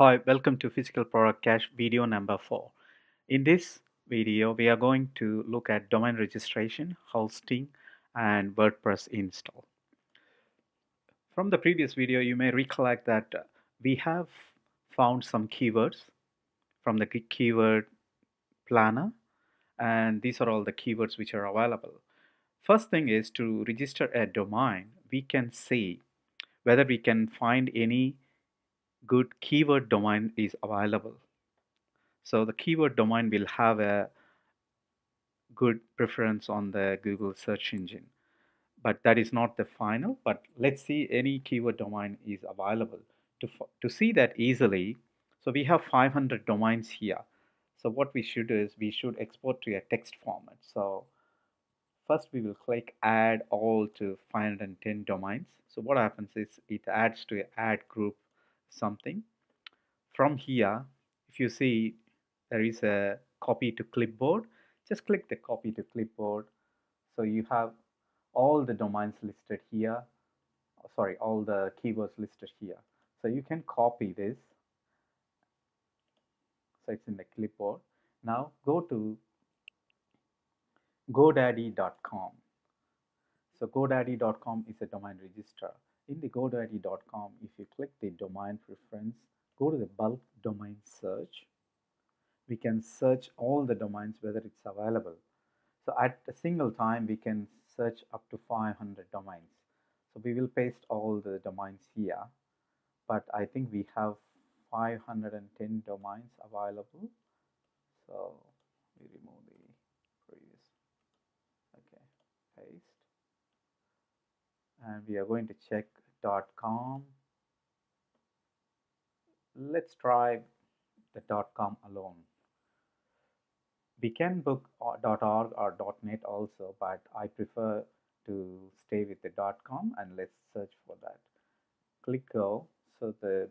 Hi, welcome to Physical Product Cache video number 4. In this video, we are going to look at domain registration, hosting, and WordPress install. From the previous video, you may recollect that we have found some keywords from the keyword planner, and these are all the keywords which are available. First thing is to register a domain, we can see whether we can find any good keyword domain is available. So the keyword domain will have a good preference on the Google search engine. But that is not the final, but let's see any keyword domain is available. To see that easily, so we have 500 domains here. So what we should do is we should export to a text format. So first we will click add all to 510 domains. So what happens is it adds to add group something. From here, if you see there is a copy to clipboard, just click the copy to clipboard. So you have all the domains listed here, sorry, all the keywords listed here. So you can copy this. So it's in the clipboard. Now go to godaddy.com. So godaddy.com is a domain registrar. In the godaddy.com, if you click the domain preference, go to the bulk domain search. We can search all the domains whether it's available. So at a single time, we can search up to 500 domains. So we will paste all the domains here, but I think we have 510 domains available. So we remove the previous, okay, paste. And we are going to check .com. Let's try the .com alone. We can book .org or .net also, but I prefer to stay with the .com, and let's search for that. Click go. So the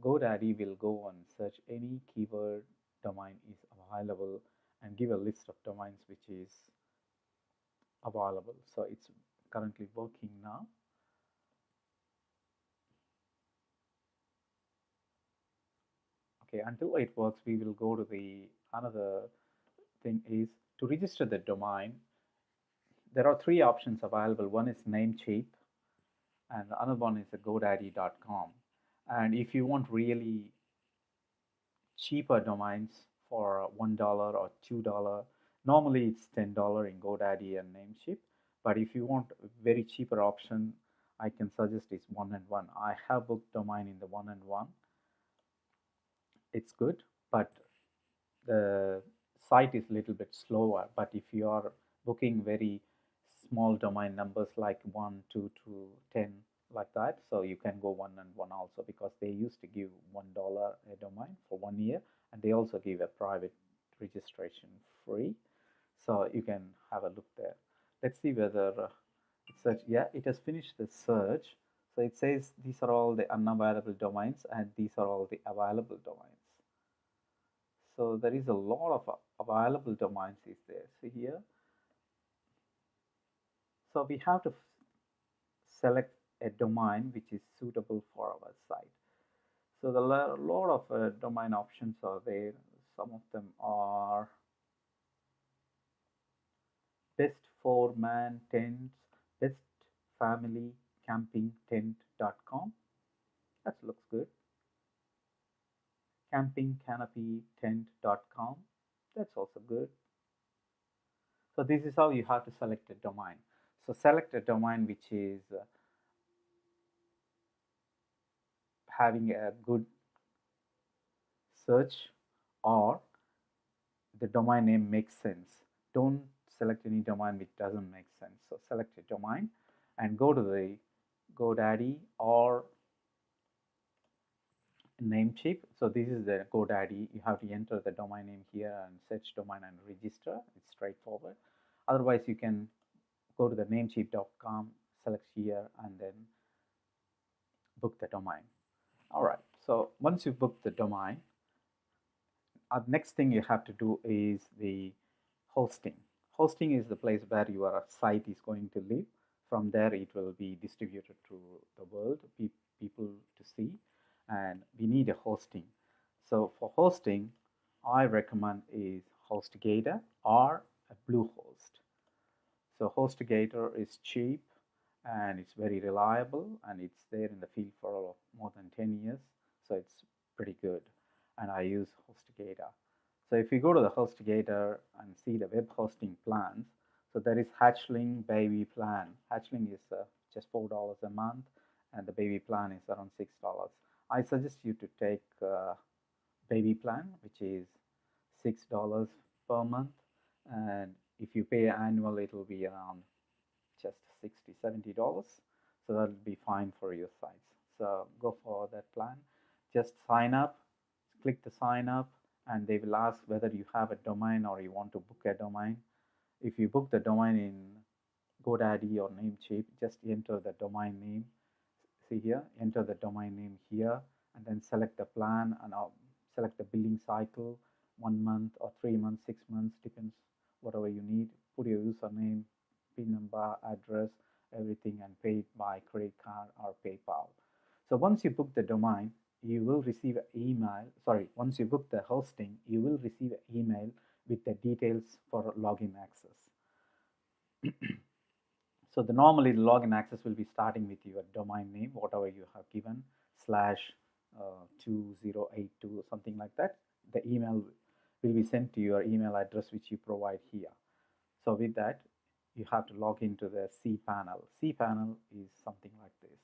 GoDaddy will go and search any keyword domain is available and give a list of domains which is available. So it's currently working now. Okay, until it works, we will go to the another thing is to register the domain. There are three options available. One is Namecheap, and the other one is the GoDaddy.com. And if you want really cheaper domains for $1 or $2, normally it's $10 in GoDaddy and Namecheap. But if you want a very cheaper option, I can suggest is 1&1. I have booked domain in the 1&1. It's good, but the site is a little bit slower. But if you are booking very small domain numbers like 1, 2 to 10 like that, so you can go 1&1 also, because they used to give $1 a domain for 1 year, and they also give a private registration free. So you can have a look there. Let's see whether it search. Yeah, it has finished the search. So it says these are all the unavailable domains and these are all the available domains. So there is a lot of available domains is there. See here. So we have to select a domain which is suitable for our site. So there are a lot of domain options are there. Some of them are best for man tents, best family camping tent.com. That looks good. Camping canopy tent.com. That's also good. So this is how you have to select a domain. So select a domain which is having a good search, or the domain name makes sense. Don't select any domain which doesn't make sense. So select a domain and go to the GoDaddy or Namecheap. So this is the GoDaddy. You have to enter the domain name here and search domain and register. It's straightforward. Otherwise, you can go to the namecheap.com, select here, and then book the domain. All right. So once you book the domain, next thing you have to do is the hosting. Hosting is the place where your site is going to live. From there, it will be distributed to the world, people to see. and we need a hosting. So for hosting, I recommend is HostGator or a Bluehost. So HostGator is cheap and it's very reliable and it's there in the field for more than 10 years. So it's pretty good. And I use HostGator. So if you go to the HostGator and see the web hosting plans, so there is Hatchling Baby Plan. Hatchling is just $4 a month and the baby plan is around $6. I suggest you to take baby plan, which is $6 per month. And if you pay annual, it will be around just $60-70. So that'll be fine for your sites. So go for that plan. Just sign up, click the sign up, and they will ask whether you have a domain or you want to book a domain. If you book the domain in GoDaddy or Namecheap, just enter the domain name. See here, enter the domain name here, and then select the plan and select the billing cycle, 1 month or 3 months, 6 months, depends whatever you need. Put your username, PIN number, address, everything, and pay it by credit card or PayPal. So once you book the domain, you will receive an email. Sorry, once you book the hosting, you will receive an email with the details for login access. So normally the login access will be starting with your domain name, whatever you have given, slash 2082 or something like that. The email will be sent to your email address which you provide here. So with that, you have to log into the cPanel. cPanel is something like this.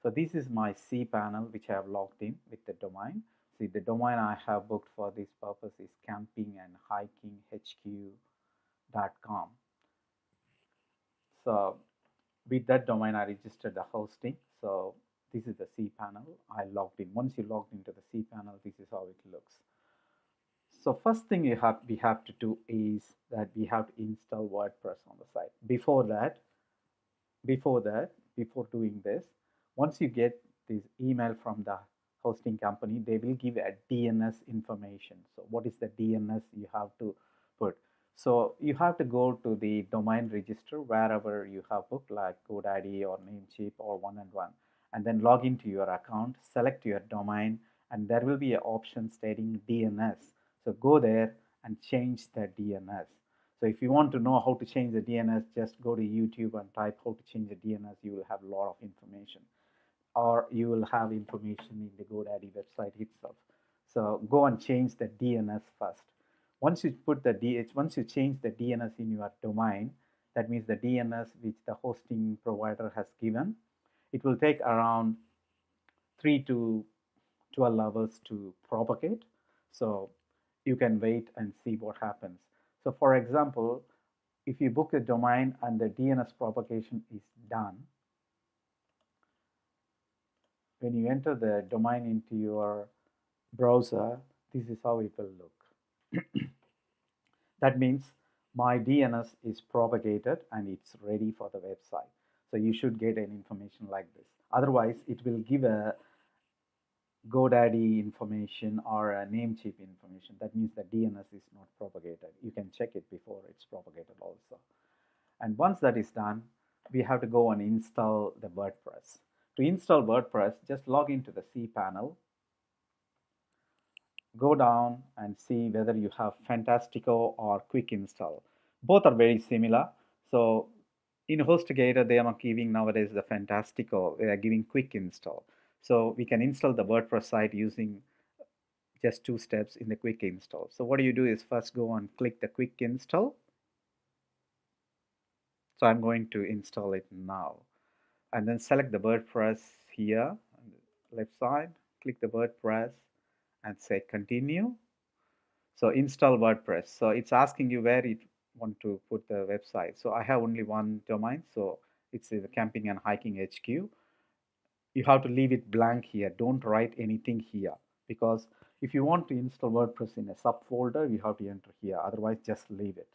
So this is my cPanel which I have logged in with the domain. See, the domain I have booked for this purpose is campinganhikinghq.com. So with that domain, I registered the hosting. So this is the cPanel. I logged in. Once you logged into the cPanel, this is how it looks. So first thing we have to do is that we have to install WordPress on the site. Before doing this, once you get this email from the hosting company, they will give a DNS information. So what is the DNS you have to put? So you have to go to the domain register wherever you have booked, like GoDaddy or Namecheap or one-and-one, and then log into your account, select your domain, and there will be an option stating DNS. So go there and change the DNS. So if you want to know how to change the DNS, just go to YouTube and type how to change the DNS. You will have a lot of information, or you will have information in the GoDaddy website itself. So go and change the DNS first. Once you change the DNS in your domain, that means the DNS which the hosting provider has given, it will take around 3 to 12 hours to propagate. So you can wait and see what happens. So for example, if you book a domain and the DNS propagation is done, when you enter the domain into your browser, this is how it will look. That means my DNS is propagated and it's ready for the website. So you should get an information like this. Otherwise, it will give a GoDaddy information or a Namecheap information. That means the DNS is not propagated. You can check it before it's propagated also. And once that is done, we have to go and install the WordPress. To install WordPress, just log into the cPanel, go down and see whether you have Fantastico or Quick Install. Both are very similar. So in HostGator, they are not giving nowadays the Fantastico, they are giving Quick Install. So we can install the WordPress site using just 2 steps in the Quick Install. So what you do is first go and click the Quick Install. So I'm going to install it now. And then select the WordPress here on the left side, click the WordPress and say continue. So install WordPress. So it's asking you where you want to put the website. So I have only one domain, so it's the Camping and Hiking HQ. You have to leave it blank here. Don't write anything here, because if you want to install WordPress in a subfolder, you have to enter here. Otherwise, just leave it.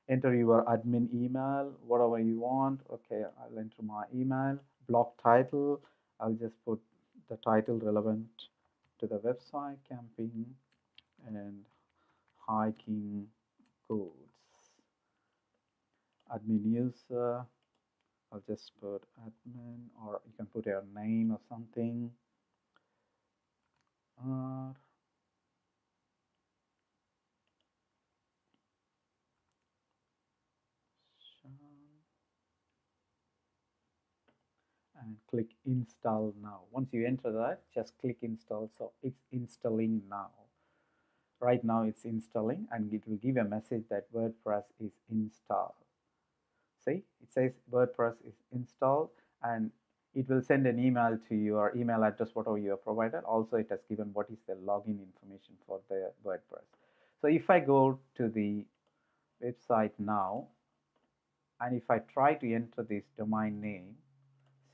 Enter your admin email, whatever you want. Okay, I'll enter my email. Block title. I'll just put the title relevant to the website, Camping and Hiking Codes. Admin user. I'll just put admin, or you can put your name or something. and click install now. Once you enter that, just click install. So it's installing now. Right now it's installing and it will give a message that WordPress is installed. See, it says WordPress is installed and it will send an email to your email address, whatever you have provided. Also, it has given what is the login information for the WordPress. So if I go to the website now, and if I try to enter this domain name,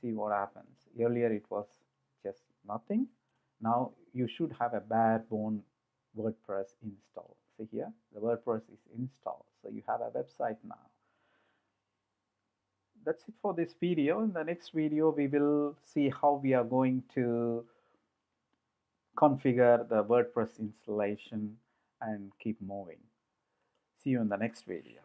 see what happens. Earlier it was just nothing. Now you should have a bare bone WordPress installed. See here, the WordPress is installed. So you have a website now. That's it for this video. In the next video, we will see how we are going to configure the WordPress installation and keep moving. See you in the next video.